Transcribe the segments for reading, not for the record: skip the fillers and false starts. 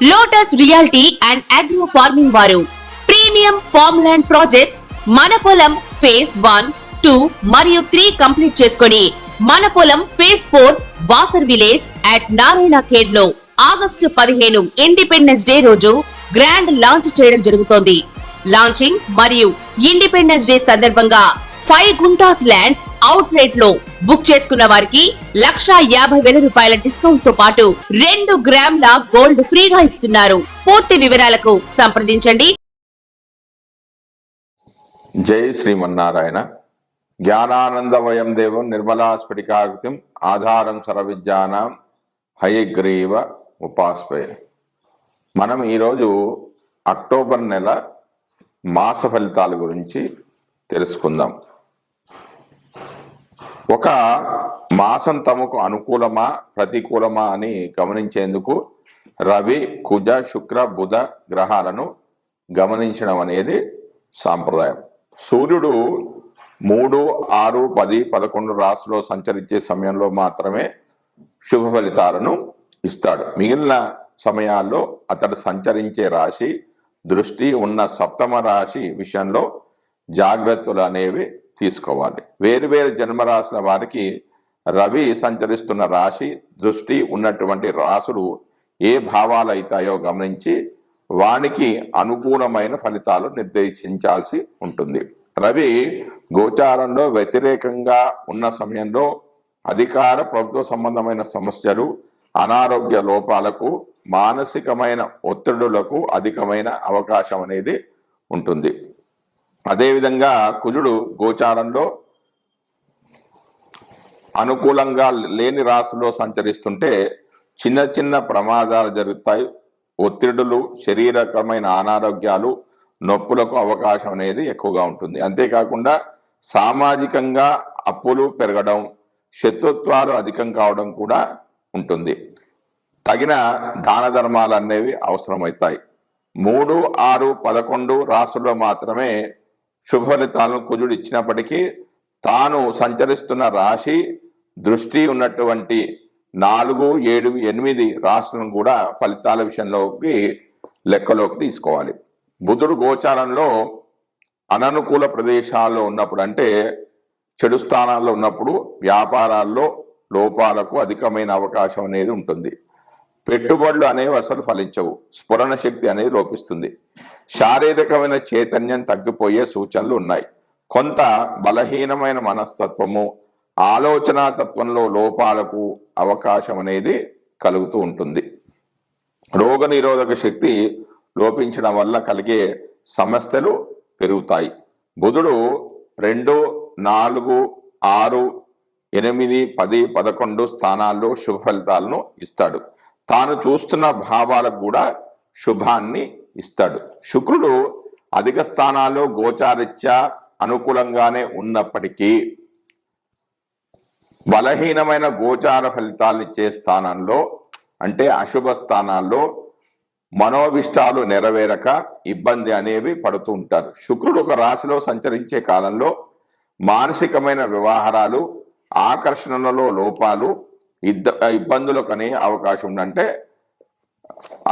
Lotus reality and agro farming వారు premium farm land projects మన పొలం ఫేజ్ 1, 2 మరియు 3 కంప్లీట్ చేసుకొని మన పొలం phase 4 Wasar village at Narayana Khed లో ఆగస్టు 15 ఇండిపెండెన్స్ డే రోజు గ్రాండ్ లాంచ్ చేయడం జరుగుతోంది. లాంచింగ్ మరియు ఇండిపెండెన్స్ డే సందర్భంగా 5 గుంటాస్ ల్యాండ్ అవుట్ రేట్ లో బుక్ చేసుకున్న వారికి 1,50,000 రూపాయల డిస్కౌంట్ తో పాటు 2 గ్రాముల గోల్డ్ ఫ్రీగా ఇస్తున్నారు. పూర్తి వివరాలకు సంప్రదించండి. జై శ్రీమన్నారాయణ. జ్ఞానానందమయం దేవం నిర్మలాస్ఫటికాకృతిం ఆధారం సర్వవిద్యానాం హయగ్రీవ ఉపాస్మయే. మనం ఈరోజు అక్టోబర్ నెల మాస ఫలితాల గురించి తెలుసుకుందాం. ఒక మాసం తమకు అనుకూలమా ప్రతికూలమా అని గమనించేందుకు రవి, కుజ, శుక్ర, బుధ గ్రహాలను గమనించడం అనేది సాంప్రదాయం. సూర్యుడు 3, 6, 10, 11 రాశిలో సంచరించే సమయంలో మాత్రమే శుభ ఫలితాలను ఇస్తాడు. మిగిలిన సమయాల్లో అతడు సంచరించే రాశి దృష్టి ఉన్న సప్తమ రాశి విషయంలో జాగ్రత్తలు అనేవి తీసుకోవాలి. వేరు జన్మరాశుల వారికి రవి సంచరిస్తున్న రాశి దృష్టి ఉన్నటువంటి రాశులు ఏ భావాలు అవుతాయో గమనించి వానికి అనుకూలమైన ఫలితాలు నిర్దేశించాల్సి ఉంటుంది. రవి గోచారంలో వ్యతిరేకంగా ఉన్న సమయంలో అధికార ప్రభుత్వ సంబంధమైన సమస్యలు, అనారోగ్య లోపాలకు, మానసికమైన ఒత్తిడులకు అధికమైన అవకాశం అనేది ఉంటుంది. అదేవిధంగా కుజుడు గోచారంలో అనుకూలంగా లేని రాశిలో సంచరిస్తుంటే చిన్న ప్రమాదాలు జరుగుతాయి. ఒత్తిడులు, శరీరకమైన అనారోగ్యాలు, నొప్పులకు అవకాశం అనేది ఎక్కువగా ఉంటుంది. అంతేకాకుండా సామాజికంగా అప్పులు పెరగడం, శత్రుత్వాలు అధికం కావడం కూడా ఉంటుంది. తగిన దాన ధర్మాలు అనేవి అవసరమవుతాయి. 3, 6, 11 రాశుల్లో మాత్రమే శుభ ఫలితాలను కుజుడు ఇచ్చినప్పటికీ తాను సంచరిస్తున్న రాశి దృష్టి ఉన్నటువంటి 4, 7, 8 రాశులను కూడా ఫలితాల విషయంలోకి లెక్కలోకి తీసుకోవాలి. బుధుడు గోచారంలో అననుకూల ప్రదేశాల్లో ఉన్నప్పుడు, అంటే చెడు స్థానాల్లో ఉన్నప్పుడు వ్యాపారాల్లో లోపాలకు అధికమైన అవకాశం అనేది ఉంటుంది. పెట్టుబడులు అనేవి అసలు ఫలించవు. స్ఫురణ శక్తి అనేది లోపిస్తుంది. శారీరకమైన చైతన్యం తగ్గిపోయే సూచనలు ఉన్నాయి. కొంత బలహీనమైన మనస్తత్వము, ఆలోచన తత్వంలో లోపాలకు అవకాశం అనేది కలుగుతూ ఉంటుంది. రోగ నిరోధక శక్తి లోపించడం వల్ల కలిగే సమస్యలు పెరుగుతాయి. బుధుడు 2, 4, 6, 8, 10, 11 స్థానాల్లో శుభ ఫలితాలను ఇస్తాడు. తాను చూస్తున్న భావాలకు కూడా శుభాన్ని ఇస్తాడు. శుక్రుడు అధిక స్థానాల్లో గోచారిత్యా అనుకూలంగానే ఉన్నప్పటికీ బలహీనమైన గోచార ఫలితాలు ఇచ్చే స్థానంలో, అంటే అశుభ స్థానాల్లో మనోవిష్టాలు నెరవేరక ఇబ్బంది అనేవి పడుతూ ఉంటారు. శుక్రుడు ఒక రాశిలో సంచరించే కాలంలో మానసికమైన వ్యవహారాలు, ఆకర్షణలో లోపాలు, ఇబ్బందులకు అనే అవకాశం ఉందంటే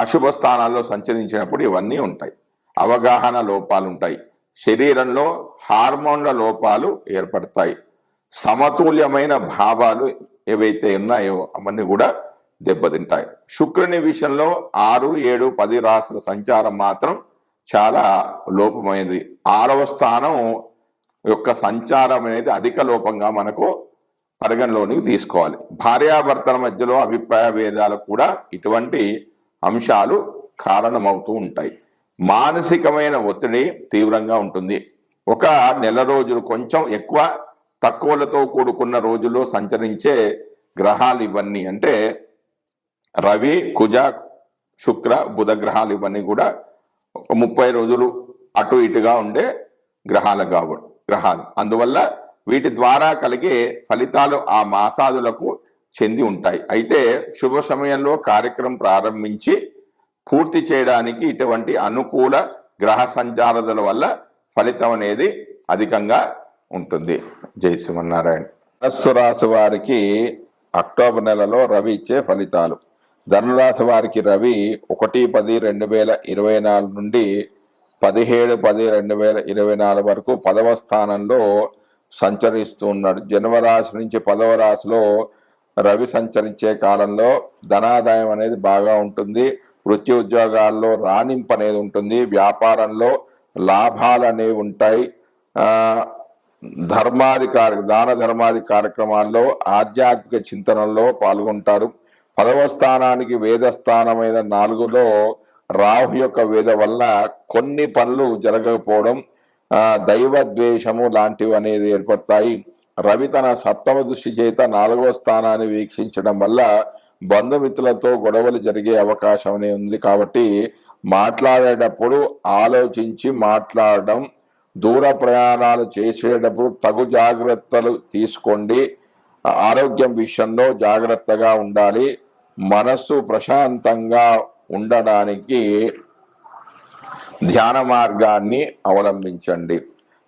అశుభ స్థానాల్లో సంచరించినప్పుడు ఇవన్నీ ఉంటాయి. అవగాహన లోపాలు ఉంటాయి. శరీరంలో హార్మోన్ల లోపాలు ఏర్పడతాయి. సమతుల్యమైన భావాలు ఏవైతే ఉన్నాయో అవన్నీ కూడా దెబ్బతింటాయి. శుక్రుని విషయంలో 6, 7, 10 రాశుల సంచారం మాత్రం చాలా లోపమైనది. 6వ స్థానం యొక్క సంచారం అనేది అధిక లోపంగా మనకు పరిగణలోనికి తీసుకోవాలి. భార్యాభర్తల మధ్యలో అభిప్రాయ భేదాలకు కూడా ఇటువంటి అంశాలు కారణమవుతూ ఉంటాయి. మానసికమైన ఒత్తిడి తీవ్రంగా ఉంటుంది. ఒక నెల రోజులు కొంచెం ఎక్కువ తక్కువలతో కూడుకున్న రోజుల్లో సంచరించే గ్రహాలు ఇవన్నీ, అంటే రవి, కుజ, శుక్ర, బుధ గ్రహాలు ఇవన్నీ కూడా 30 రోజులు అటు ఇటుగా ఉండే గ్రహాలు. అందువల్ల వీటి ద్వారా కలిగే ఫలితాలు ఆ మాసాదులకు చెంది ఉంటాయి. అయితే శుభ సమయంలో కార్యక్రమం ప్రారంభించి పూర్తి చేయడానికి ఇటువంటి అనుకూల గ్రహ సంచారాల వల్ల ఫలితం అనేది అధికంగా ఉంటుంది. జై శ్రీమన్నారాయణ. ధనుస్సు రాశి వారికి అక్టోబర్ నెలలో రవి ఇచ్చే ఫలితాలు. ధనురాశి వారికి రవి 1-10-2024 నుండి 17-10-2024 వరకు 10వ స్థానంలో సంచరిస్తూ ఉన్నాడు. జన్మరాశి నుంచి 10వ రాశిలో రవి సంచరించే కాలంలో ధనాదాయం అనేది బాగా ఉంటుంది. వృత్తి ఉద్యోగాల్లో రాణింపు అనేది ఉంటుంది. వ్యాపారంలో లాభాలు అనేవి ఉంటాయి. దాన ధర్మాది కార్యక్రమాల్లో ఆధ్యాత్మిక చింతనలో పాల్గొంటారు. 10వ స్థానానికి వేదస్థానమైన 4లో రాహు యొక్క వేద వల్ల కొన్ని పనులు జరగకపోవడం, దైవ ద్వేషము లాంటివి అనేది ఏర్పడతాయి. రవి తన 7వ దృష్టి చేత 4వ స్థానాన్ని వీక్షించడం వల్ల బంధుమిత్రులతో గొడవలు జరిగే అవకాశం అనేది ఉంది. కాబట్టి మాట్లాడేటప్పుడు ఆలోచించి మాట్లాడడం, దూర ప్రయాణాలు చేసేటప్పుడు తగు జాగ్రత్తలు తీసుకోండి. ఆరోగ్యం విషయంలో జాగ్రత్తగా ఉండాలి. మనస్సు ప్రశాంతంగా ఉండడానికి ధ్యాన మార్గాన్ని అవలంబించండి.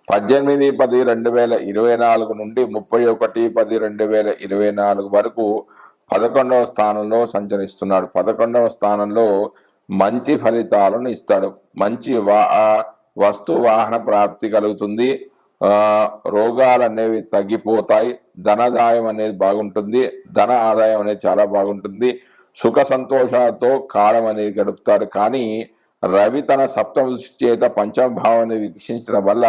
18-10-2024 నుండి 31-10-2024 వరకు 11వ స్థానంలో సంచరిస్తున్నాడు. 11వ స్థానంలో మంచి ఫలితాలను ఇస్తాడు. మంచి వస్తు వాహన ప్రాప్తి కలుగుతుంది. రోగాలు అనేవి తగ్గిపోతాయి. ధనాదాయం అనేది బాగుంటుంది. ధన ఆదాయం అనేది చాలా బాగుంటుంది. సుఖ సంతోషాలతో కాలం అనేది గడుపుతాడు. కానీ రవి తన 7వ దృష్టి చేత 5వ భావాన్ని వీక్షించడం వల్ల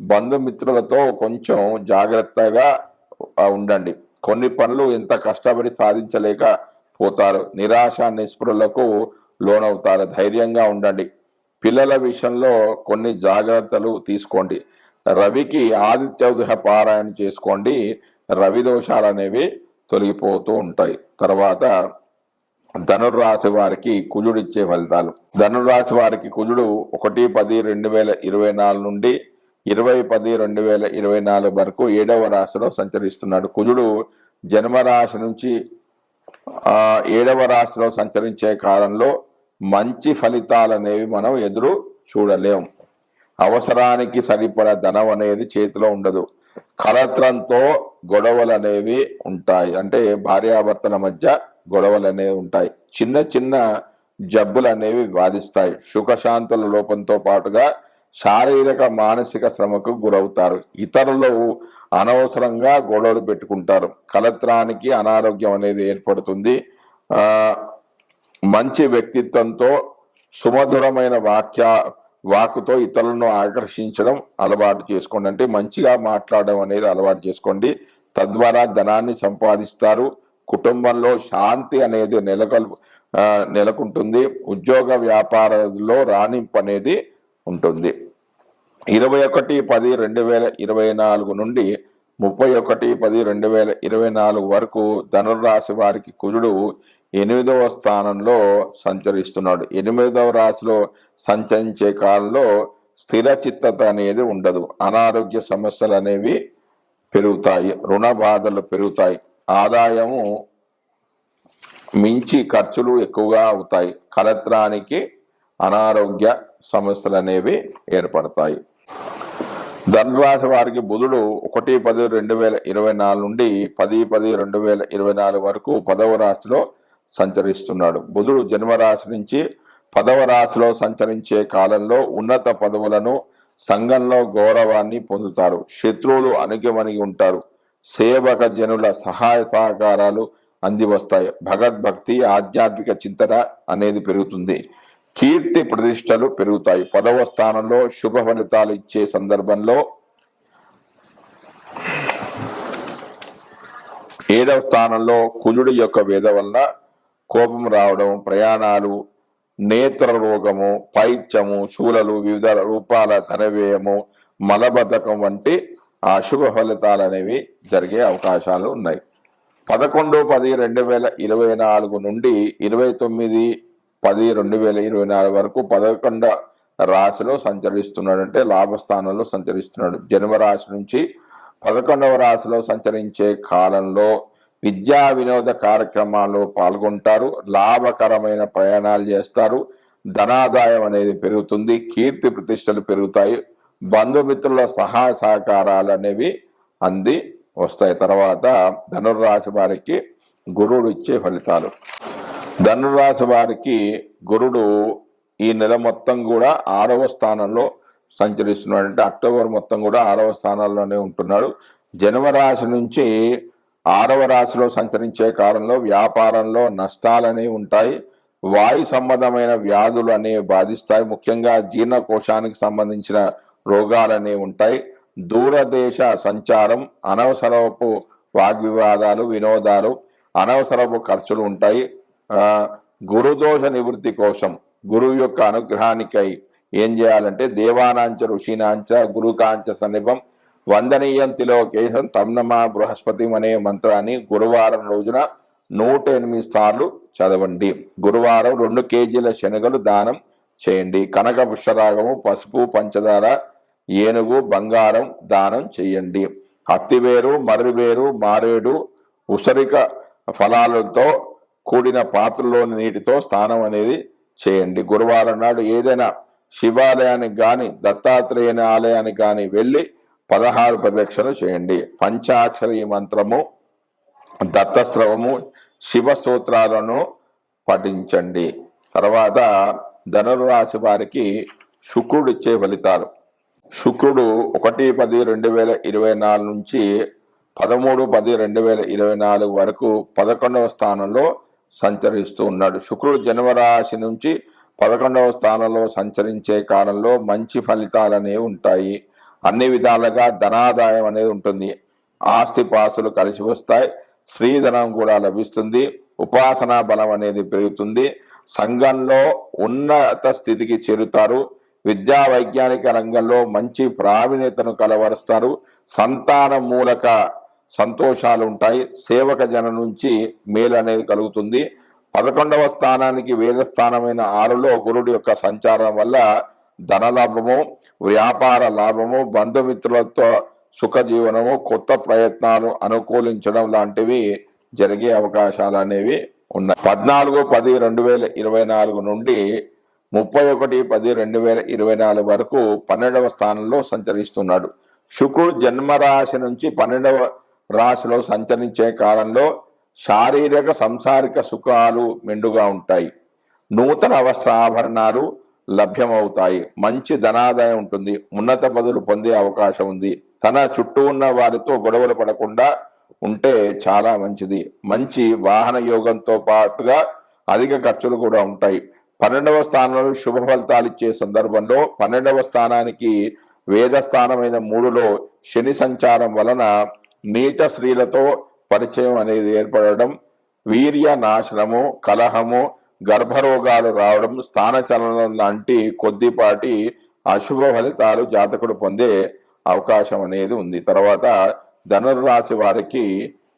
బంధుమిత్రులతో కొంచెం జాగ్రత్తగా ఉండండి. కొన్ని పనులు ఎంత కష్టపడి సాధించలేకపోతారు. నిరాశ నిస్పృహలకు లోనవుతారు. ధైర్యంగా ఉండండి. పిల్లల విషయంలో కొన్ని జాగ్రత్తలు తీసుకోండి. రవికి ఆదిత్య పారాయణ చేసుకోండి. రవి దోషాలు అనేవి తొలగిపోతూ ఉంటాయి. తర్వాత ధనుర్రాశి వారికి కుజుడు ఇచ్చే ఫలితాలు. ధనుర్రాశి వారికి కుజుడు 1-10-2024 నుండి 20-10-2024 వరకు 7వ రాశిలో సంచరిస్తున్నాడు. కుజుడు జన్మరాశి నుంచి 7వ రాశిలో సంచరించే కాలంలో మంచి ఫలితాలు అనేవి మనం ఎదురు చూడలేం. అవసరానికి సరిపడా ధనం అనేది చేతిలో ఉండదు. కలత్రంతో గొడవలు అనేవి ఉంటాయి. అంటే భార్యాభర్తల మధ్య గొడవలు అనేవి ఉంటాయి. చిన్న చిన్న జబ్బులు అనేవి బాధిస్తాయి. సుఖశాంతుల లోపంతో పాటుగా శారీరక మానసిక శ్రమకు గురవుతారు. ఇతరులు అనవసరంగా గొడవలు పెట్టుకుంటారు. కలత్రానికి అనారోగ్యం అనేది ఏర్పడుతుంది. మంచి వ్యక్తిత్వంతో సుమధురమైన వాక్కుతో ఇతరులను ఆకర్షించడం అలవాటు చేసుకోండి. అంటే మంచిగా మాట్లాడడం అనేది అలవాటు చేసుకోండి. తద్వారా ధనాన్ని సంపాదిస్తారు. కుటుంబంలో శాంతి అనేది నెలకొంటుంది. ఉద్యోగ వ్యాపారాల్లో రాణింపు అనేది ఉంటుంది. 21-10-2024 నుండి 31-10-2024 వరకు ధనుర్రాశి వారికి కుజుడు 8వ స్థానంలో సంచరిస్తున్నాడు. 8వ రాశిలో సంచరించే కాలంలో స్థిర చిత్తత అనేది ఉండదు. అనారోగ్య సమస్యలు అనేవి పెరుగుతాయి. రుణ బాధలు పెరుగుతాయి. ఆదాయము మించి ఖర్చులు ఎక్కువగా అవుతాయి. కలత్రానికి అనారోగ్య సమస్యలు అనేవి ఏర్పడతాయి. ధనురాశి వారికి బుధుడు 1-10-2024 నుండి 10-10-2024 వరకు 10వ రాశిలో సంచరిస్తున్నాడు. బుధుడు జన్మరాశి నుంచి 10వ రాశిలో సంచరించే కాలంలో ఉన్నత పదవులను, సంఘంలో గౌరవాన్ని పొందుతారు. శత్రువులు అణిగిమణిగి ఉంటారు. సేవక జనుల సహాయ సహకారాలు అంది వస్తాయి. భగవద్భక్తి, ఆధ్యాత్మిక చింతన అనేది పెరుగుతుంది. కీర్తి ప్రతిష్టలు పెరుగుతాయి. 10వ స్థానంలో శుభ ఫలితాలు ఇచ్చే సందర్భంలో 7వ స్థానంలో కుజుడి యొక్క వేద వల్ల కోపం రావడం, ప్రయాణాలు, నేత్ర రోగము, పైత్యము, శూలలు, వివిధ రూపాల ధనవ్యయము, మలబద్ధకం వంటి అశుభ ఫలితాలు అనేవి జరిగే అవకాశాలు ఉన్నాయి. 11-10-2024 నుండి 29-10-2024 వరకు 11వ రాశిలో సంచరిస్తున్నాడు. అంటే లాభస్థానంలో సంచరిస్తున్నాడు. జన్మరాశి నుంచి 11వ రాశిలో సంచరించే కాలంలో విద్యా వినోద కార్యక్రమాల్లో పాల్గొంటారు. లాభకరమైన ప్రయాణాలు చేస్తారు. ధనాదాయం అనేది పెరుగుతుంది. కీర్తి ప్రతిష్టలు పెరుగుతాయి. బంధుమిత్రుల సహాయ సహకారాలు అనేవి అంది వస్తాయి. తర్వాత ధనుర్రాశి వారికి గురువుడు ఇచ్చే ఫలితాలు. ధనురాశి వారికి గురుడు ఈ నెల మొత్తం కూడా 6వ స్థానంలో సంచరిస్తున్నాడు. అంటే అక్టోబర్ మొత్తం కూడా 6వ స్థానాల్లోనే ఉంటున్నాడు. జన్మరాశి నుంచి 6వ రాశిలో సంచరించే కాలంలో వ్యాపారంలో నష్టాలనేవి ఉంటాయి. వాయు సంబంధమైన వ్యాధులు అనేవి బాధిస్తాయి. ముఖ్యంగా జీర్ణకోశానికి సంబంధించిన రోగాలు అనేవి ఉంటాయి. దూరదేశ సంచారం, అనవసరపు వాగ్వివాదాలు, వినోదాలు, అనవసరపు ఖర్చులు ఉంటాయి. గురుదోష నివృత్తి కోసం గురువు యొక్క అనుగ్రహానికై ఏం చేయాలంటే దేవానాంచ ఋషినాంచ గురుకాంచ సన్నిభం వందనీయం తిలోకేశం తమ్నమా బృహస్పతి అనే మంత్రాన్ని గురువారం రోజున 108 సార్లు చదవండి. గురువారం 2 కేజీల శనగలు దానం చేయండి. కనక పుష్పరాగము, పసుపు, పంచదార, ఏనుగు, బంగారం దానం చేయండి. అత్తివేరు, మర్రివేరు, మారేడు, ఉసరిక ఫలాలతో కూడిన పాత్రలోని నీటితో స్నానం అనేది చేయండి. గురువారం నాడు ఏదైనా శివాలయానికి కానీ దత్తాత్రేయుని ఆలయానికి కానీ వెళ్ళి 16 ప్రదక్షిణలు చేయండి. పంచాక్షరి మంత్రము, దత్తస్రవము, శివ సూత్రాలను పఠించండి. తర్వాత ధనురాశి వారికి శుక్రుడు ఇచ్చే ఫలితాలు. శుక్రుడు 1-10-2024 నుంచి 13-10-2024 వరకు 11వ స్థానంలో సంచరిస్తూ ఉన్నాడు. శుక్రుడు జన్మరాశి నుంచి 11వ స్థానంలో సంచరించే కాలంలో మంచి ఫలితాలు అనేవి ఉంటాయి. అన్ని విధాలుగా ధనాదాయం అనేది ఉంటుంది. ఆస్తిపాస్తులు కలిసి వస్తాయి. స్త్రీధనం కూడా లభిస్తుంది. ఉపాసనా బలం అనేది పెరుగుతుంది. సంఘంలో ఉన్నత స్థితికి చేరుతారు. విద్యా వైజ్ఞానిక రంగంలో మంచి ప్రావీణ్యతను కలవరుస్తారు. సంతాన మూలక సంతోషాలు ఉంటాయి. సేవక జనం నుంచి మేలు అనేది కలుగుతుంది. 11వ స్థానానికి వేదస్థానమైన 6లో గురుడు యొక్క సంచారం వల్ల ధనలాభము, వ్యాపార లాభము, బంధుమిత్రులతో సుఖజీవనము, కొత్త ప్రయత్నాలు అనుకూలించడం లాంటివి జరిగే అవకాశాలు అనేవి ఉన్నాయి. 14-10-2024 నుండి 31-10-2024 వరకు 12వ స్థానంలో సంచరిస్తున్నాడు. శుక్రుడు జన్మరాశి నుంచి 12వ రాశిలో సంచరించే కాలంలో శారీరక సంసారిక సుఖాలు మెండుగా ఉంటాయి. నూతన వస్త్రాభరణాలు లభ్యమవుతాయి. మంచి ధనాదాయం ఉంటుంది. ఉన్నత పదవులు పొందే అవకాశం ఉంది. తన చుట్టూ ఉన్న వారితో గొడవలు పడకుండా ఉంటే చాలా మంచిది. మంచి వాహన యోగంతో పాటుగా అధిక ఖర్చులు కూడా ఉంటాయి. 12వ స్థానంలో శుభ ఫలితాలు ఇచ్చే సందర్భంలో 12వ స్థానానికి వేదస్థానమైన 3లో శని సంచారం వలన నీచ స్త్రీలతో పరిచయం అనేది ఏర్పడడం, వీర్య నాశనము, కలహము, గర్భరోగాలు రావడం, స్థానచలనం లాంటి కొద్దిపాటి అశుభ ఫలితాలు జాతకుడు పొందే అవకాశం అనేది ఉంది. తర్వాత ధనుర్రాశి వారికి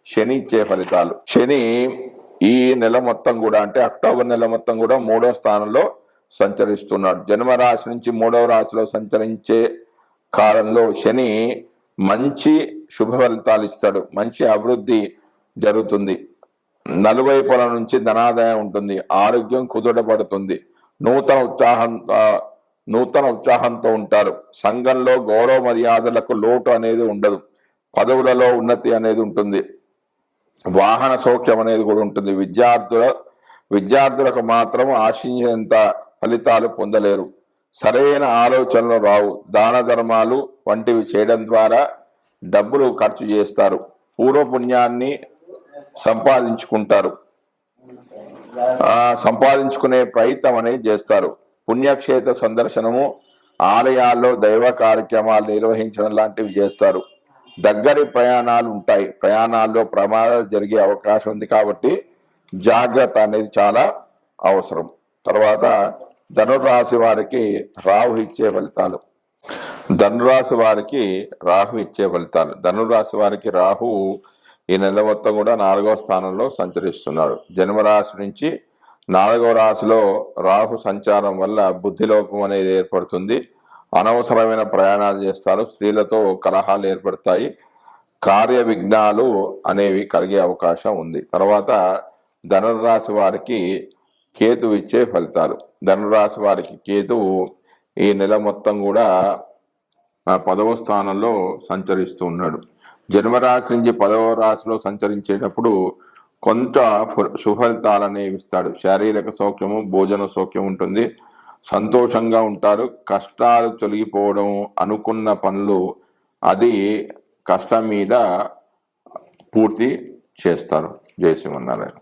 శని ఇచ్చే ఫలితాలు. శని ఈ నెల మొత్తం కూడా అంటే అక్టోబర్ నెల మొత్తం కూడా 3వ స్థానంలో సంచరిస్తున్నాడు. జన్మరాశి నుంచి 3వ రాశిలో సంచరించే కాలంలో శని మంచి శుభ ఫలితాలు ఇస్తాడు. మంచి అభివృద్ధి జరుగుతుంది. నలువైపుల నుంచి ధనాదాయం ఉంటుంది. ఆరోగ్యం కుదుటపడుతుంది. నూతన ఉత్సాహంతో ఉంటారు. సంఘంలో గౌరవ మర్యాదలకు లోటు అనేది ఉండదు. పదవులలో ఉన్నతి అనేది ఉంటుంది. వాహన సౌఖ్యం అనేది కూడా ఉంటుంది. విద్యార్థులకు మాత్రం ఆశించేంత ఫలితాలు పొందలేరు. సరైన ఆలోచనలు రావు. దాన ధర్మాలు వంటివి చేయడం ద్వారా డబ్బులు ఖర్చు చేస్తారు. పూర్వపుణ్యాన్ని సంపాదించుకుంటారు. సంపాదించుకునే ప్రయత్నం అనేది చేస్తారు. పుణ్యక్షేత్ర సందర్శనము, ఆలయాల్లో దైవ కార్యక్రమాలు నిర్వహించడం లాంటివి చేస్తారు. దగ్గరి ప్రయాణాలు ఉంటాయి. ప్రయాణాల్లో ప్రమాదాలు జరిగే అవకాశం ఉంది కాబట్టి జాగ్రత్త అనేది చాలా అవసరం. తర్వాత ధనురాశి వారికి రాహు ఇచ్చే ఫలితాలు. ధనురాశి వారికి రాహు ఇచ్చే ఫలితాలు. ధనురాశి వారికి రాహు ఈ నెల మొత్తం కూడా 4వ స్థానంలో సంచరిస్తున్నాడు. జన్మరాశి నుంచి 4వ రాశిలో రాహు సంచారం వల్ల బుద్ధిలోపం అనేది ఏర్పడుతుంది. అనవసరమైన ప్రయాణాలు చేస్తారు. స్త్రీలతో కలహాలు ఏర్పడతాయి. కార్య విఘ్నాలు అనేవి కలిగే అవకాశం ఉంది. తర్వాత ధనురాశి వారికి కేతువు ఇచ్చే ఫలితాలు. ధనురాశి వారికి కేతువు ఈ నెల మొత్తం కూడా 10వ స్థానంలో సంచరిస్తూ ఉన్నాడు. జన్మరాశి నుంచి 10వ రాశిలో సంచరించేటప్పుడు కొంత సుఫలితాలనేవి ఇస్తాడు. శారీరక సౌఖ్యము, భోజన సౌఖ్యం ఉంటుంది, సంతోషంగా ఉంటారు, కష్టాలు తొలగిపోవడం, అనుకున్న పనులు అది కష్టం మీద పూర్తి చేస్తారు. జై శ్రీమన్నారాయణ.